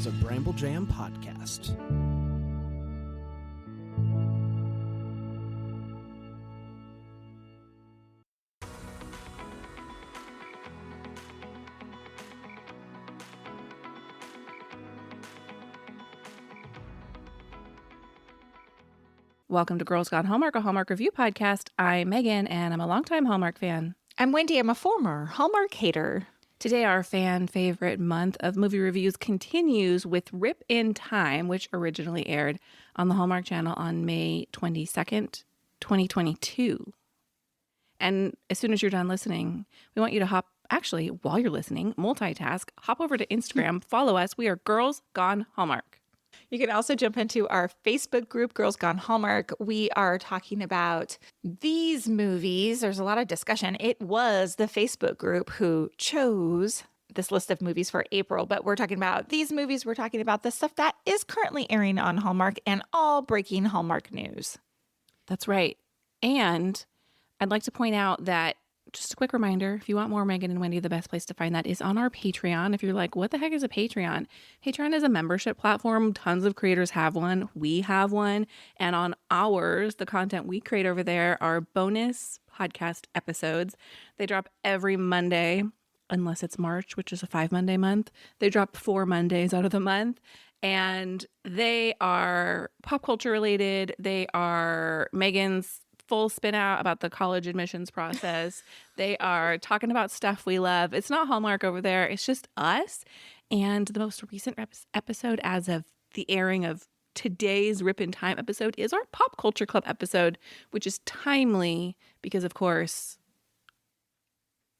is a Bramble Jam podcast. Welcome to Girls Gone Hallmark, a Hallmark review podcast. I'm Megan, and I'm a longtime Hallmark fan. I'm Wendy. I'm a former Hallmark hater. Today, our fan favorite month of movie reviews continues with Rip in Time, which originally aired on the Hallmark Channel on May 22nd, 2022. And as soon as you're done listening, we want you to while you're listening, multitask, hop over to Instagram, follow us. We are Girls Gone Hallmark. You can also jump into our Facebook group, Girls Gone Hallmark. We are talking about these movies. There's a lot of discussion. It was the Facebook group who chose this list of movies for April, but we're talking about these movies. We're talking about the stuff that is currently airing on Hallmark and all breaking Hallmark news. That's right. And I'd like to point out that just a quick reminder, if you want more Megan and Wendy, the best place to find that is on our Patreon. If you're like, what the heck is a Patreon? Patreon is a membership platform. Tons of creators have one. We have one. And on ours, the content we create over there are bonus podcast episodes. They drop every Monday, unless it's March, which is a 5-Monday month. They drop 4 Mondays out of the month. And they are pop culture related. They are Megan's full spin out about the college admissions process. They are talking about stuff we love. It's not Hallmark over there. It's just us. And the most recent episode as of the airing of today's Rip in Time episode is our Pop Culture Club episode, which is timely because, of course,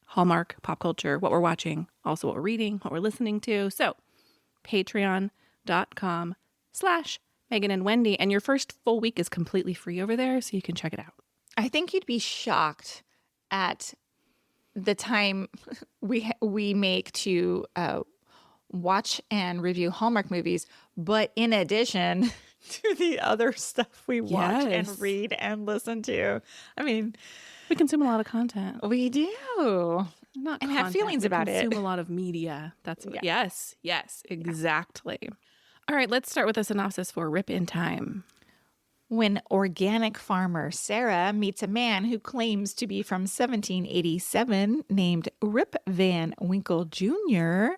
Hallmark, pop culture, what we're watching, also what we're reading, what we're listening to. So patreon.com/Megan and Wendy. And your first full week is completely free over there, so you can check it out. I think you'd be shocked at the time we make to watch and review Hallmark movies, but in addition to the other stuff we watch and read and listen to. I mean, we consume a lot of content. We do. Not and content, have feelings about it. We consume a lot of media. That's yes, exactly. Yeah. All right, let's start with a synopsis for Rip in Time. When organic farmer Sarah meets a man who claims to be from 1787 named Rip Van Winkle Jr.,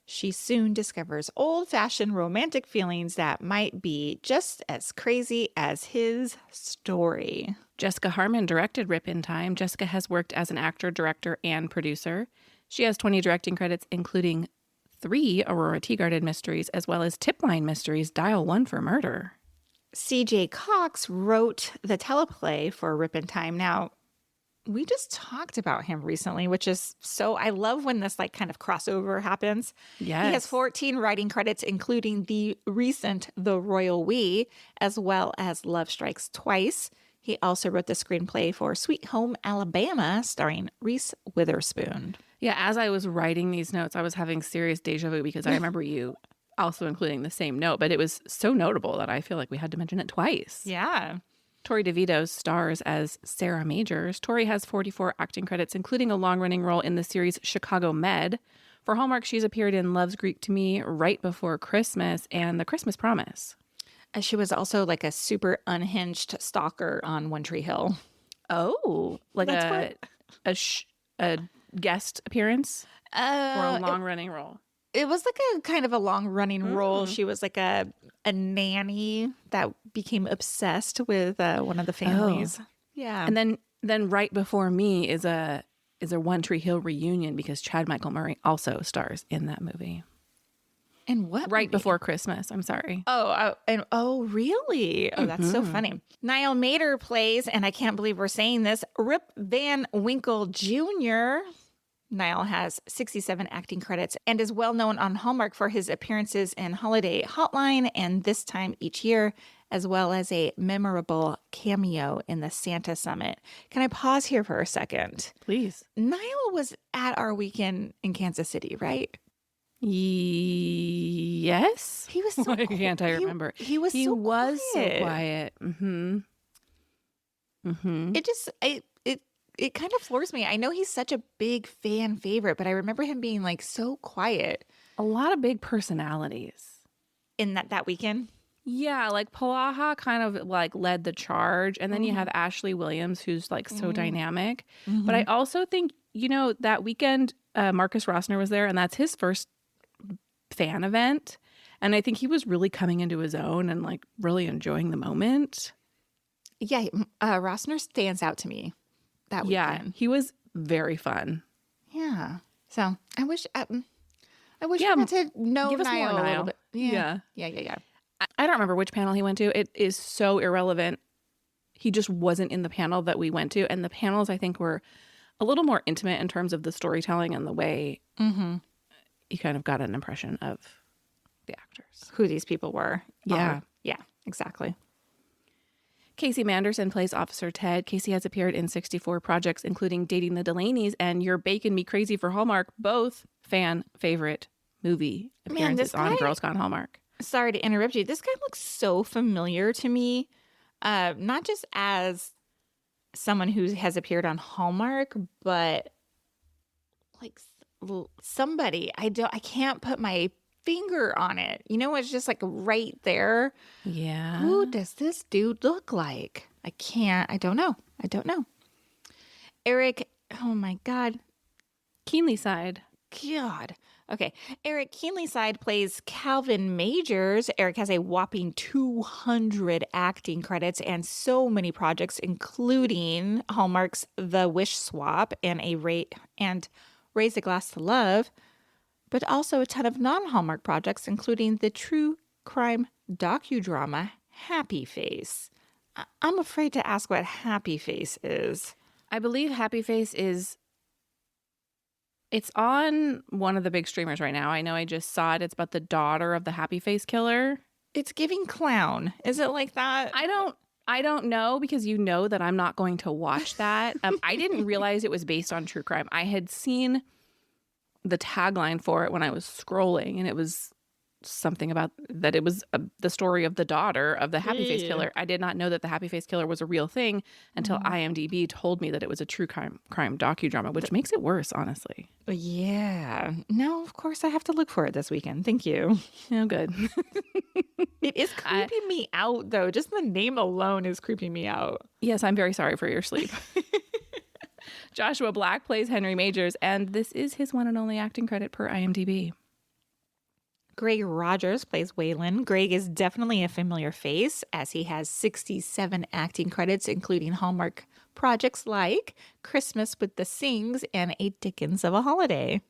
she soon discovers old-fashioned romantic feelings that might be just as crazy as his story. Jessica Harmon directed Rip in Time. Jessica has worked as an actor, director, and producer. She has 20 directing credits, including 3 Aurora Teagarden mysteries, as well as Tipline mysteries, Dial 1 for Murder. C.J. Cox wrote the teleplay for Rip in Time. Now, we just talked about him recently, which is so, I love when this like kind of crossover happens. Yes. He has 14 writing credits, including the recent The Royal We, as well as Love Strikes Twice. He also wrote the screenplay for Sweet Home Alabama, starring Reese Witherspoon. Yeah, as I was writing these notes, I was having serious deja vu because I remember you also including the same note, but it was so notable that I feel like we had to mention it twice. Yeah. Tori DeVito stars as Sarah Majors. Tori has 44 acting credits, including a long-running role in the series Chicago Med. For Hallmark, she's appeared in Love's Greek to Me, Right Before Christmas, and The Christmas Promise. She was also like a super unhinged stalker on One Tree Hill. Oh, like a guest appearance or a long-running role? It was like a kind of a long-running role. She was like a nanny that became obsessed with one of the families. Oh. Yeah. And then Right Before Me is a One Tree Hill reunion because Chad Michael Murray also stars in that movie. And what Right movie? Before Christmas. I'm sorry. Oh, really? Oh, that's so funny. Niall Mater plays, and I can't believe we're saying this, Rip Van Winkle Jr. Niall has 67 acting credits and is well known on Hallmark for his appearances in Holiday Hotline and This Time Each Year, as well as a memorable cameo in the Santa Summit. Can I pause here for a second? Please. Niall was at our weekend in Kansas City, right? Yes. He was so Why can't I remember? He was so quiet. Mm-hmm. Mm-hmm. It kind of floors me. I know he's such a big fan favorite, but I remember him being like so quiet. A lot of big personalities. in that weekend. Yeah, like Palaha kind of like led the charge. And then you have Ashley Williams, who's like so dynamic. But I also think, that weekend, Marcus Rossner was there, and that's his first fan event. And I think he was really coming into his own and like really enjoying the moment. Yeah, Rossner stands out to me that Yeah, weekend. he was very fun. Yeah. So I wish Yeah, we got to know give us more, Niall a little Niall. bit. Yeah. Yeah. I don't remember which panel he went to. It is so irrelevant. He just wasn't in the panel that we went to. And the panels, I think, were a little more intimate in terms of the storytelling and the way you kind of got an impression of the actors. Who these people were. Yeah. Yeah, exactly. Casey Manderson plays Officer Ted. Casey has appeared in 64 projects, including Dating the Delaney's and You're Baking Me Crazy for Hallmark, both fan favorite movie appearances on guy- Girls Gone Hallmark. Sorry to interrupt you. This guy looks so familiar to me, not just as someone who has appeared on Hallmark, but like somebody. I can't put my finger on it. It's just like right there. Yeah. Who does this dude look like? I don't know. Eric, oh my God. Keenly Side. God. Okay. Eric Keenlyside plays Calvin Majors. Eric has a whopping 200 acting credits and so many projects, including Hallmark's The Wish Swap and Raise a Glass to Love, but also a ton of non-Hallmark projects, including the true crime docudrama Happy Face. I'm afraid to ask what Happy Face is. I believe Happy Face it's on one of the big streamers right now. I know I just saw it. It's about the daughter of the Happy Face killer. It's giving clown. Is it like that? I don't know, because you know that I'm not going to watch that. I didn't realize it was based on true crime. I had seen the tagline for it when I was scrolling, and it was something about that it was the story of the daughter of the Happy Face killer. I did not know that the Happy Face killer was a real thing until IMDb told me that it was a true crime docudrama, which makes it worse, honestly. Yeah. No, of course I have to look for it this weekend. Thank you. Oh, good. It is creeping me out, though. Just the name alone is creeping me out. Yes, I'm very sorry for your sleep. Joshua Black plays Henry Majors, and this is his one and only acting credit per IMDb. Greg Rogers plays Waylon. Greg is definitely a familiar face, as he has 67 acting credits, including Hallmark projects like Christmas with the Sings and A Dickens of a Holiday.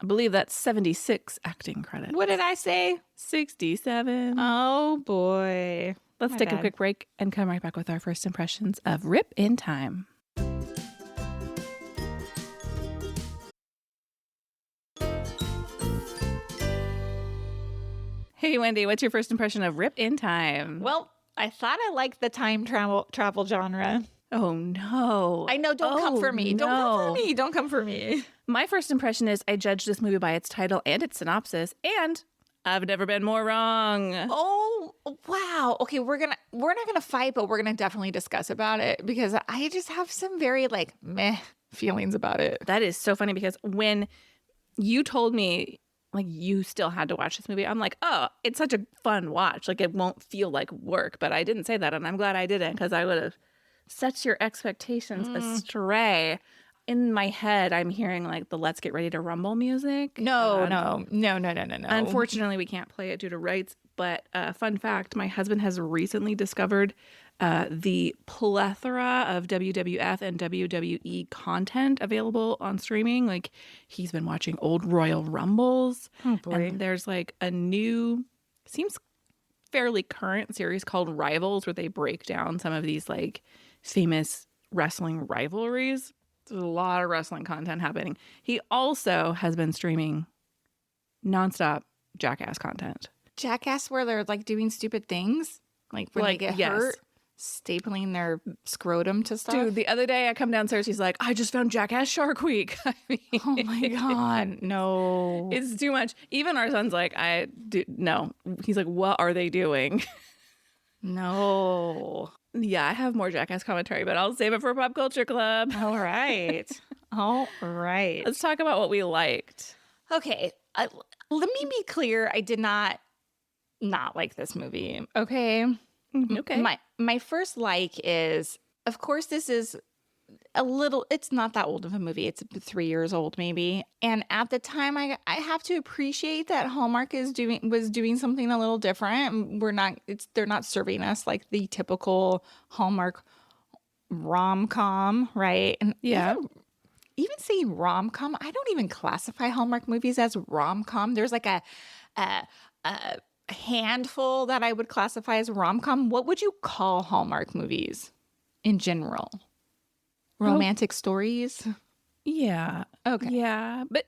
I believe that's 76 acting credits. What did I say? 67. Oh, boy. Let's My take a bad. quick break and come right back with our first impressions of Rip in Time. Hey, Wendy, what's your first impression of Rip in Time? Well, I thought I liked the time travel genre. Oh, no. I know. Don't come for me. No. Don't come for me. Don't come for me. My first impression is I judged this movie by its title and its synopsis, and I've never been more wrong. Oh, wow. Okay, we're not gonna fight, but we're gonna definitely discuss about it, because I just have some very like meh feelings about it. That is so funny, because when you told me like you still had to watch this movie, I'm like, oh, it's such a fun watch. Like it won't feel like work. But I didn't say that, and I'm glad I didn't, because I would have set your expectations astray. In my head, I'm hearing like the "Let's Get Ready to Rumble" music. No. Unfortunately, we can't play it due to rights. But fun fact, my husband has recently discovered the plethora of WWF and WWE content available on streaming. Like he's been watching old Royal Rumbles. Oh, boy. And there's like a new, seems fairly current series called Rivals, where they break down some of these like famous wrestling rivalries. There's a lot of wrestling content happening. He also has been streaming nonstop Jackass content. Jackass, where they're like doing stupid things, like when they get yes. hurt, stapling their scrotum to stuff. Dude, the other day I come downstairs, he's like, I just found Jackass Shark Week. I mean, oh my God, no. it's too much. Even our son's like, no. He's like, what are they doing? No. Yeah, I have more Jackass commentary, but I'll save it for Pop Culture Club. All right. All right. Let's talk about what we liked. Okay. Let me be clear. I did not not like this movie. Okay. Okay. My first like is, of course, this is it's not that old of a movie. It's 3 years old maybe. And at the time I have to appreciate that Hallmark was doing something a little different. They're not serving us like the typical Hallmark rom-com, right? And Yeah. even saying rom-com, I don't even classify Hallmark movies as rom-com. There's like a handful that I would classify as rom-com. What would you call Hallmark movies in general? Romantic stories? Yeah. Okay. Yeah. But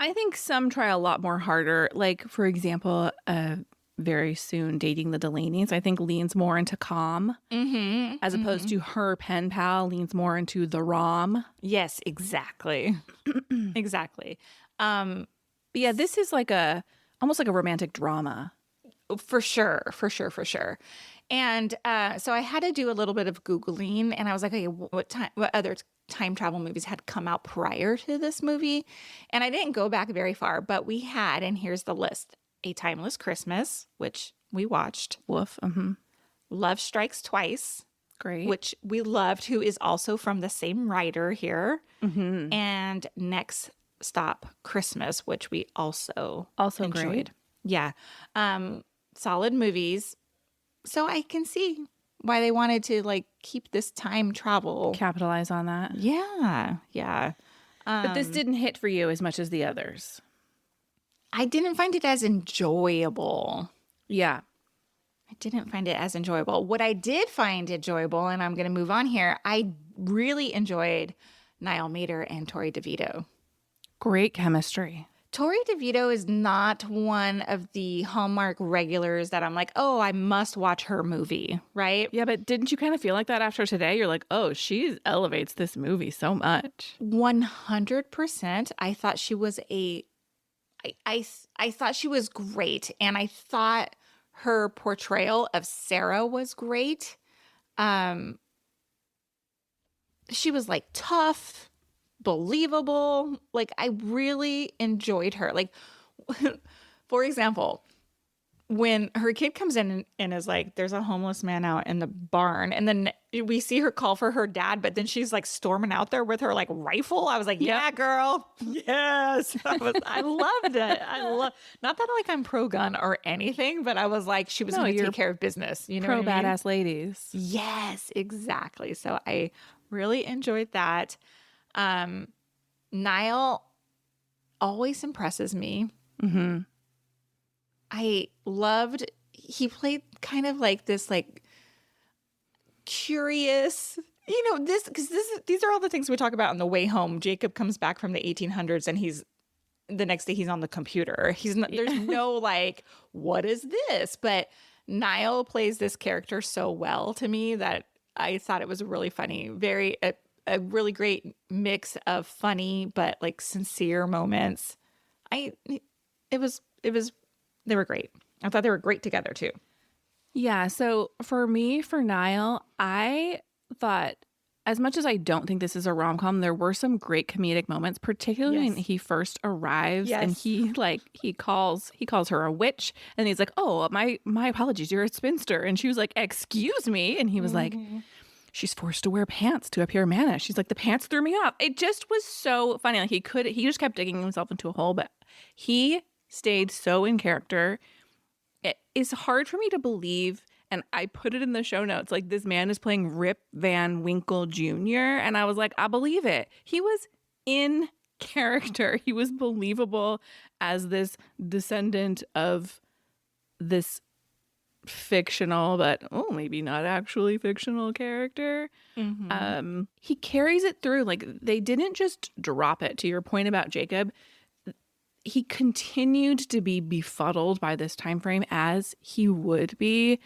I think some try a lot more harder. Like, for example, very soon Dating the Delaney's, I think leans more into com as opposed to Her Pen Pal leans more into the rom. Yes, exactly. Exactly. But yeah, this is like almost like a romantic drama. For sure. And so I had to do a little bit of Googling, and I was like, okay, what other time travel movies had come out prior to this movie? And I didn't go back very far, but we had, and here's the list: A Timeless Christmas, which we watched. Woof. Mm-hmm. Love Strikes Twice, Great. which we loved, who is also from the same writer here. Mm-hmm. And Next Stop Christmas, which we also enjoyed. Great. Yeah. Solid movies. So I can see why they wanted to like keep this time travel. Capitalize on that. Yeah. But this didn't hit for you as much as the others. I didn't find it as enjoyable. Yeah. I didn't find it as enjoyable. What I did find enjoyable, and I'm going to move on here, I really enjoyed Niall Mater and Tori DeVito. Great chemistry. Tori DeVito is not one of the Hallmark regulars that I'm like, oh, I must watch her movie, right? Yeah, but didn't you kind of feel like that after today? You're like, oh, she elevates this movie so much. 100%. I thought she was I thought she was great, and I thought her portrayal of Sarah was great. She was like tough, believable. Like, I really enjoyed her. Like, for example, when her kid comes in and is like, there's a homeless man out in the barn, and then we see her call for her dad, but then she's like storming out there with her like rifle. I was like, yeah, girl. Yes. I loved it. Not that like I'm pro gun or anything, but I was like, she was going to take care of business. You know, pro what I mean? badass ladies. Yes, exactly. So I really enjoyed that. Niall always impresses me. Mm-hmm. I loved, he played kind of like this, like curious, you know, these are all the things we talk about on the way home. Jacob comes back from the 1800s and the next day he's on the computer. There's no like, what is this? But Niall plays this character so well to me that I thought it was really funny. A really great mix of funny, but like sincere moments. They were great. I thought they were great together too. Yeah. So for me, for Niall, I thought, as much as I don't think this is a rom-com, there were some great comedic moments, particularly when he first arrives and he calls her a witch, and he's like, oh, my apologies, you're a spinster. And she was like, excuse me. And he was like, she's forced to wear pants to appear mannish. She's like, the pants threw me off. It just was so funny. Like he just kept digging himself into a hole, but he stayed so in character. It is hard for me to believe, and I put it in the show notes, like this man is playing Rip Van Winkle Jr., and I was like, I believe it. He was in character. He was believable as this descendant of this fictional, but maybe not actually fictional character. Mm-hmm. He carries it through. Like, they didn't just drop it. To your point about Jacob, he continued to be befuddled by this time frame, as he would be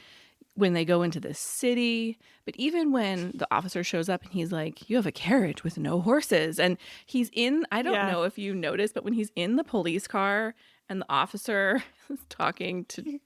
when they go into the city. But even when the officer shows up and he's like, you have a carriage with no horses, and he's in, I don't know if you noticed, but when he's in the police car and the officer is talking to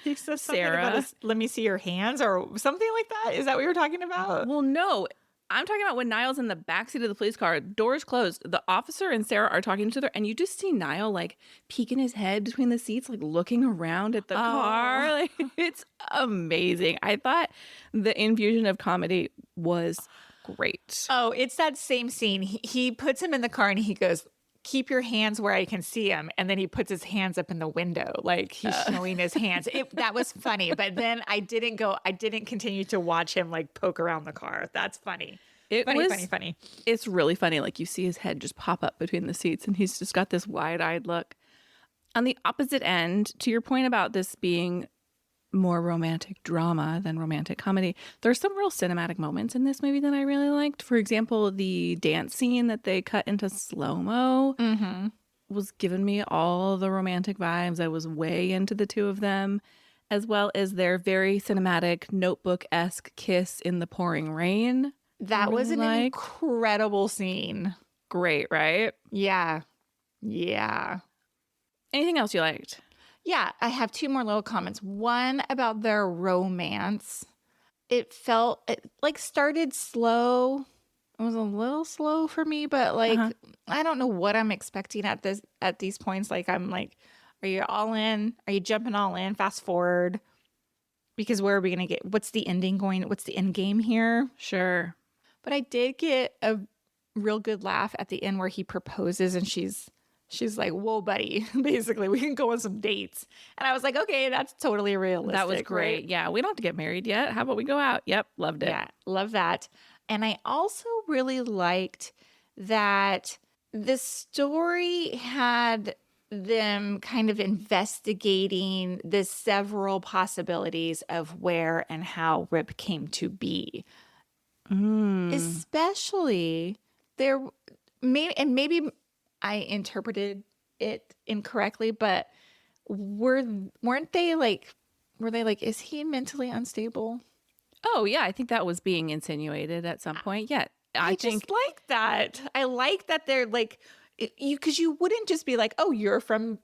he says Sarah, about let me see your hands or something like that. Is that what you're talking about? well, no, I'm talking about when Niall's in the backseat of the police car, doors closed. The officer and Sarah are talking to each other, and you just see Niall like peeking his head between the seats, like looking around at the car. Like, it's amazing. I thought the infusion of comedy was great. Oh, it's that same scene. He puts him in the car and he goes, keep your hands where I can see him. And then he puts his hands up in the window, like he's showing his hands. That was funny. But then I didn't continue to watch him like poke around the car. That's funny. Funny. It's really funny. Like you see his head just pop up between the seats and he's just got this wide-eyed look. On the opposite end, to your point about this being more romantic drama than romantic comedy, there's some real cinematic moments in this movie that I really liked. For example, the dance scene that they cut into slow-mo was giving me all the romantic vibes. I was way into the two of them, as well as their very cinematic Notebook-esque kiss in the pouring rain. That was an incredible scene. Great, right? Yeah. Anything else you liked? Yeah, I have two more little comments. One about their romance. It like started slow. It was a little slow for me, but like I don't know what I'm expecting at these points. Like I'm like, are you all in? Are you jumping all in? Fast forward. Because where are we gonna get? What's the ending going? What's the end game here? Sure. But I did get a real good laugh at the end where he proposes and she's like, whoa, buddy, basically, we can go on some dates. And I was like, okay, that's totally realistic. That was great. Right? Yeah, we don't have to get married yet. How about we go out? Yep, loved it. Yeah, love that. And I also really liked that the story had them kind of investigating the several possibilities of where and how Rip came to be. Especially there, maybe I interpreted it incorrectly, but were they like, is he mentally unstable? Oh, yeah. I think that was being insinuated at some point. Yeah. I just like that. I like that they're like, because you wouldn't just be like, oh, you're from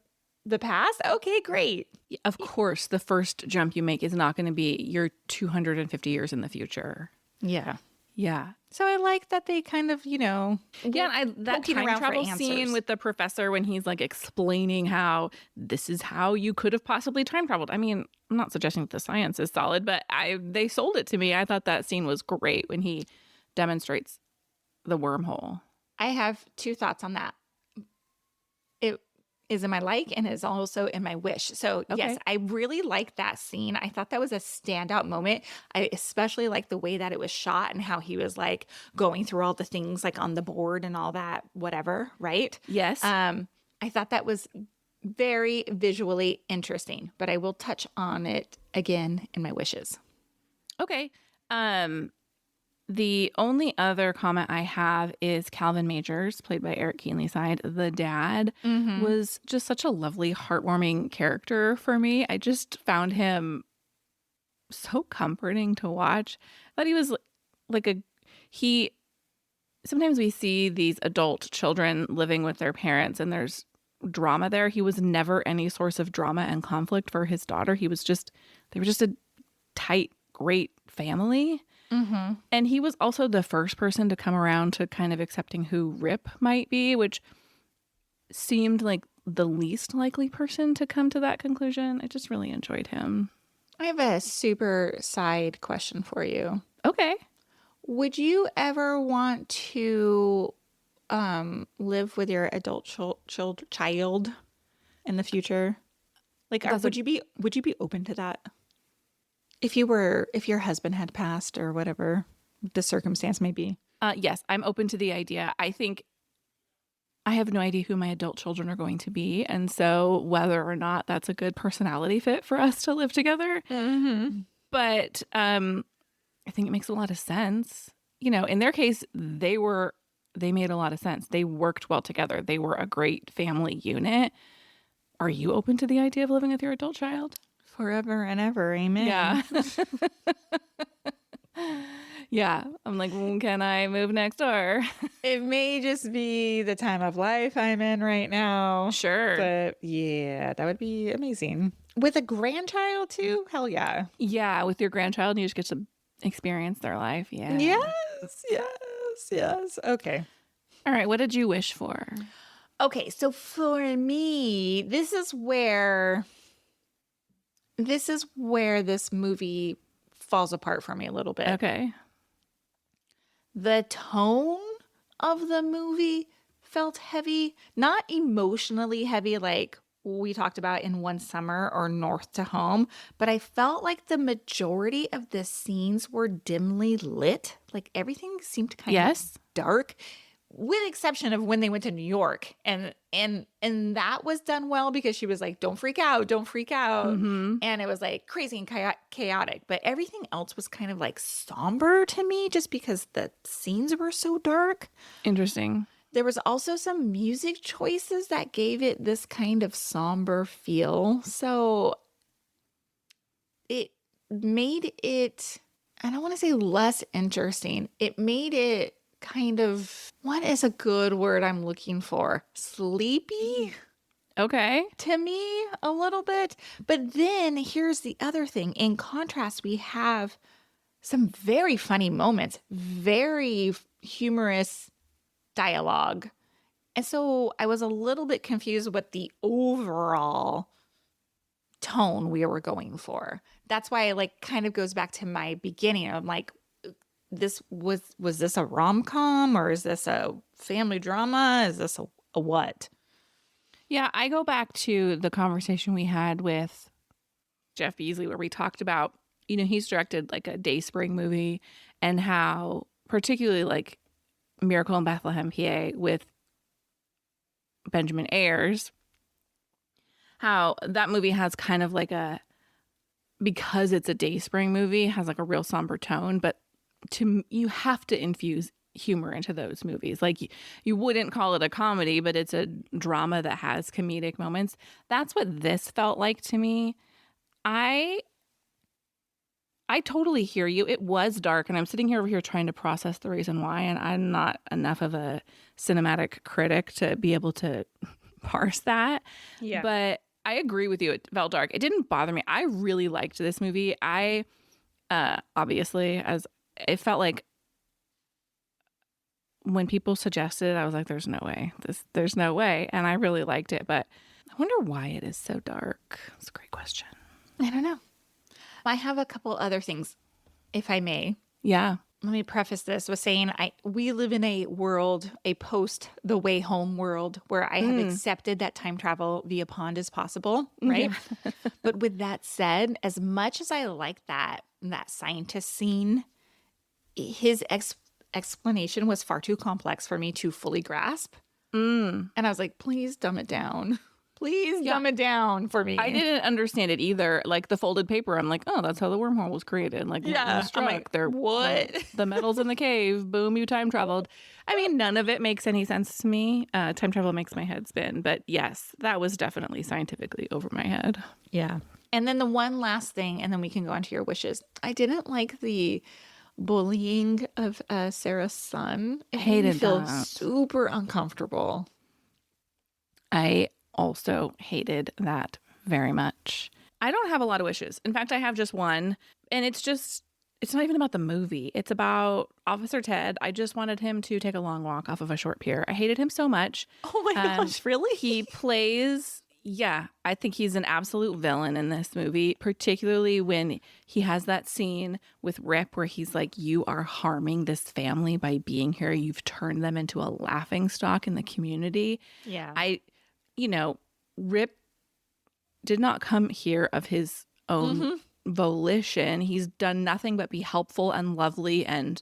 the past? Okay, great. Of course, the first jump you make is not going to be you're 250 years in the future. Yeah. Yeah. So I like that they kind of, that time travel scene with the professor when he's like explaining how this is how you could have possibly time traveled. I mean, I'm not suggesting that the science is solid, but they sold it to me. I thought that scene was great when he demonstrates the wormhole. I have two thoughts on that. It is in my like and is also in my wish. So yes, I really liked that scene. I thought that was a standout moment. I especially like the way that it was shot and how he was like going through all the things like on the board and all that, whatever, right? Yes. I thought that was very visually interesting, but I will touch on it again in my wishes. Okay. The only other comment I have is Calvin Majors, played by Eric Kienle-Side. The dad was just such a lovely, heartwarming character for me. I just found him so comforting to watch. I thought he was sometimes we see these adult children living with their parents and there's drama there. He was never any source of drama and conflict for his daughter. They were just a tight, great family. And he was also the first person to come around to kind of accepting who Rip might be, which seemed like the least likely person to come to that conclusion. I just really enjoyed him. I have a super side question for you. Okay. Would you ever want to live with your adult child in the future? Like, would you be open to that? If your husband had passed or whatever the circumstance may be. Yes, I'm open to the idea. I think I have no idea who my adult children are going to be. And so whether or not that's a good personality fit for us to live together. But I think it makes a lot of sense. In their case, they made a lot of sense. They worked well together. They were a great family unit. Are you open to the idea of living with your adult child? Forever and ever. Amen. Yeah. Yeah. I'm like, can I move next door? It may just be the time of life I'm in right now. Sure. But yeah, that would be amazing. With a grandchild too? Hell yeah. Yeah. With your grandchild, you just get to experience their life. Yeah. Yes. Yes. Okay. All right, what did you wish for? Okay, so for me, this is where this movie falls apart for me a little bit. Okay. The tone of the movie felt heavy, not emotionally heavy like we talked about in One Summer or North to Home, but I felt like the majority of the scenes were dimly lit. Like everything seemed kind Yes. of dark, with the exception of when they went to New York. And that was done well because she was like, don't freak out. Mm-hmm. And it was like crazy and chaotic. But everything else was kind of like somber to me just because the scenes were so dark. Interesting. There was also some music choices that gave it this kind of somber feel. So it made it, I don't want to say less interesting. It made it kind of, what is a good word I'm looking for? Sleepy Okay. to me a little bit. But then here's the other thing. In contrast, we have some very funny moments, very humorous dialogue. And so I was a little bit confused with the overall tone we were going for. That's why it like kind of goes back to my beginning. I'm like, this was this a rom-com or is this a family drama? Is this a what? Yeah, I go back to the conversation we had with Jeff Beasley where we talked about, he's directed like a Dayspring movie and how particularly like Miracle in Bethlehem, PA with Benjamin Ayers, how that movie has kind of like because it's a Dayspring movie, has like a real somber tone, but you have to infuse humor into those movies. Like you wouldn't call it a comedy, but it's a drama that has comedic moments. That's what this felt like to me. I totally hear you. It was dark, and I'm sitting here over here trying to process the reason why, and I'm not enough of a cinematic critic to be able to parse that. Yeah. But I agree with you. It felt dark. It didn't bother me. I really liked this movie. I obviously, as it felt like when people suggested it, I was like, there's no way. There's no way. And I really liked it. But I wonder why it is so dark. It's a great question. I don't know. I have a couple other things, if I may. Yeah. Let me preface this with saying we live in a world, a post The Way Home world, where I have accepted that time travel via pond is possible, right? Yeah. But with that said, as much as I like that scientist scene, his explanation was far too complex for me to fully grasp. And I was like, please dumb it down. Please dumb it down for me. I didn't understand it either. Like the folded paper, I'm like, oh, that's how the wormhole was created. Like, Yeah, I'm like, what? The metal's in the cave. Boom, you time traveled. I mean, none of it makes any sense to me. Time travel makes my head spin. But yes, that was definitely scientifically over my head. Yeah. And then the one last thing, and then we can go on to your wishes. I didn't like the bullying of Sarah's son. It made me Hated feel that. super uncomfortable. I also hated that very much. I don't have a lot of wishes. In fact, I have just one. And it's not even about the movie. It's about Officer Ted. I just wanted him to take a long walk off of a short pier. I hated him so much. Oh my gosh, really? He plays, I think he's an absolute villain in this movie, particularly when he has that scene with Rip where he's like, you are harming this family by being here. You've turned them into a laughingstock in the community. Yeah. Rip did not come here of his own volition. He's done nothing but be helpful and lovely and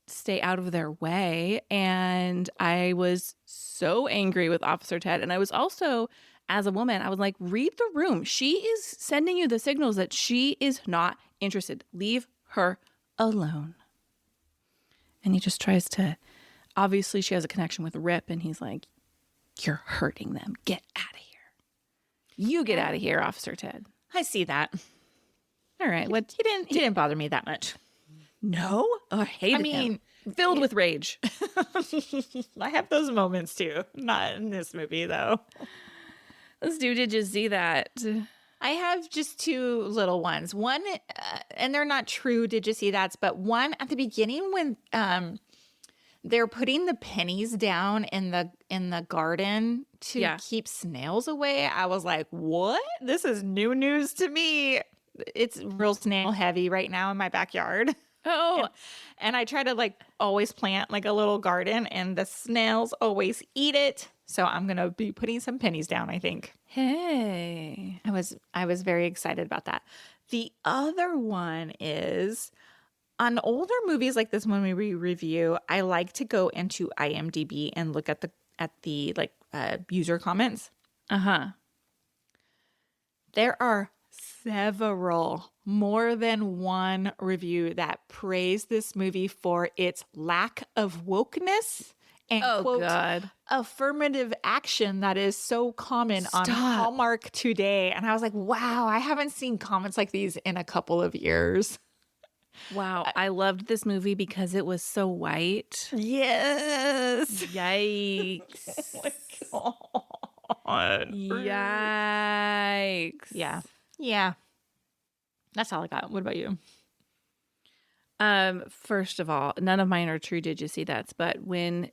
stay out of their way. And I was so angry with Officer Ted. And I was also, as a woman, I was like, read the room. She is sending you the signals that she is not interested. Leave her alone. And he just tries to, obviously she has a connection with Rip and he's like, you're hurting them. Get out of here. You get out of here, Officer Ted. I see that. All right. What? He didn't bother me that much. No? Oh, I hated him. Filled with rage. I have those moments too. Not in this movie though. This dude, did you see that? I have just two little ones. One, and they're not true Did You See That's, but one at the beginning when they're putting the pennies down in the garden to keep snails away. I was like, what? This is new news to me. It's real snail heavy right now in my backyard. Oh, and I try to like always plant like a little garden and the snails always eat it. So I'm going to be putting some pennies down, I think. hey. I was very excited about that. The other one is on older movies like this one we review, I like to go into IMDb and look at the like user comments. Uh-huh. There are several, more than one review that praise this movie for its lack of wokeness and quote, God. affirmative action that is so common on Hallmark today. And I was like, wow, I haven't seen comments like these in a couple of years. Wow. I loved this movie because it was so white. Yes. Yikes. God. Yikes. Yeah. Yeah. That's all I got. What about you? First of all, none of mine are true Did You See That's, but when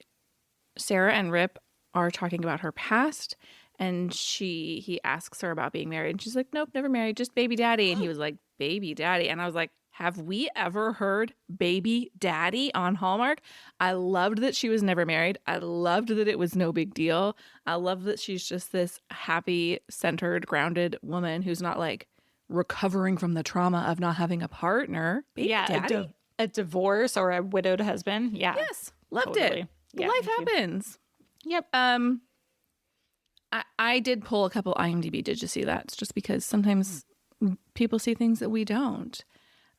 Sarah and Rip are talking about her past and he asks her about being married and she's like, nope, never married, just baby daddy. And he was like, baby daddy. And I was like, have we ever heard baby daddy on Hallmark? I loved that she was never married. I loved that it was no big deal. I love that she's just this happy, centered, grounded woman who's not like recovering from the trauma of not having a partner. Baby daddy. A divorce or a widowed husband. Yeah. Yes. Loved Totally. it. Yeah, Life me too. happens. Yep. I did pull a couple IMDb Did You See That's just because sometimes people see things that we don't.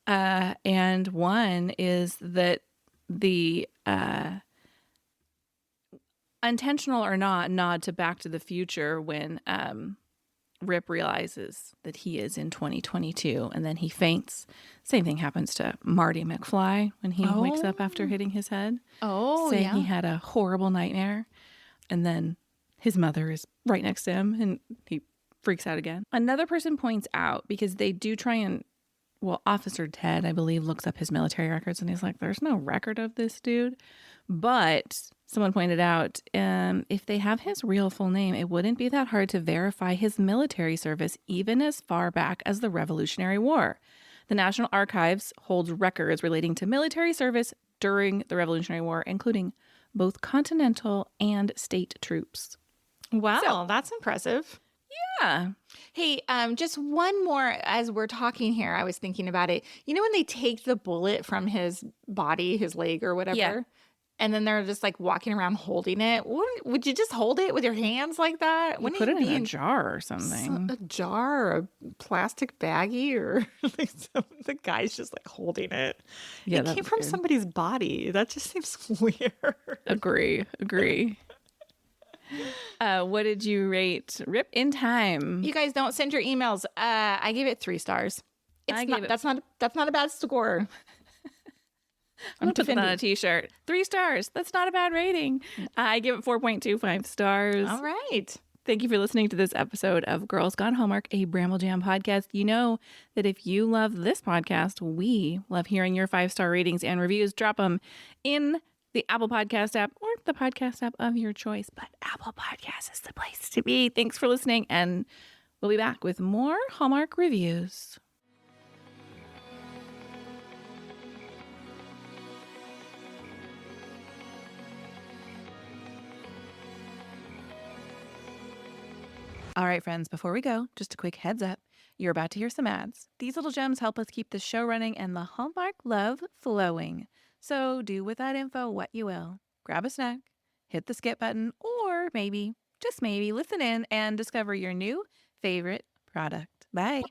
And one is that the intentional or not nod to Back to the Future when Rip realizes that he is in 2022 and then he faints. Same thing happens to Marty McFly when he wakes up after hitting his head. Oh, saying yeah. he had a horrible nightmare. And then his mother is right next to him and he freaks out again. Another person points out, because they do try and, well, Officer Ted, I believe, looks up his military records and he's like, there's no record of this dude. But someone pointed out, if they have his real full name, it wouldn't be that hard to verify his military service even as far back as the Revolutionary War. The National Archives holds records relating to military service during the Revolutionary War, including both continental and state troops. Wow, that's impressive. Yeah. Hey, just one more as we're talking here. I was thinking about it. You know when they take the bullet from his body, his leg or whatever? Yeah. And then they're just like walking around holding it. Would you just hold it with your hands like that? You put it in a jar or something. A jar, a plastic baggie, or like the guy's just like holding it. Yeah, it that came was from weird. somebody's body. That just seems weird. Agree. What did you rate Rip in Time? You guys don't send your emails. I gave it 3 stars. That's not a bad score. I'm going to put that on a t-shirt. 3 stars. That's not a bad rating. I give it 4.25 stars. All right. Thank you for listening to this episode of Girls Gone Hallmark, a Bramble Jam podcast. You know that if you love this podcast, we love hearing your 5-star ratings and reviews. Drop them in the Apple Podcast app or the podcast app of your choice. But Apple Podcast is the place to be. Thanks for listening, and we'll be back with more Hallmark reviews. All right, friends, before we go, just a quick heads up. You're about to hear some ads. These little gems help us keep the show running and the Hallmark love flowing. So do with that info what you will. Grab a snack, hit the skip button, or maybe, just maybe, listen in and discover your new favorite product. Bye.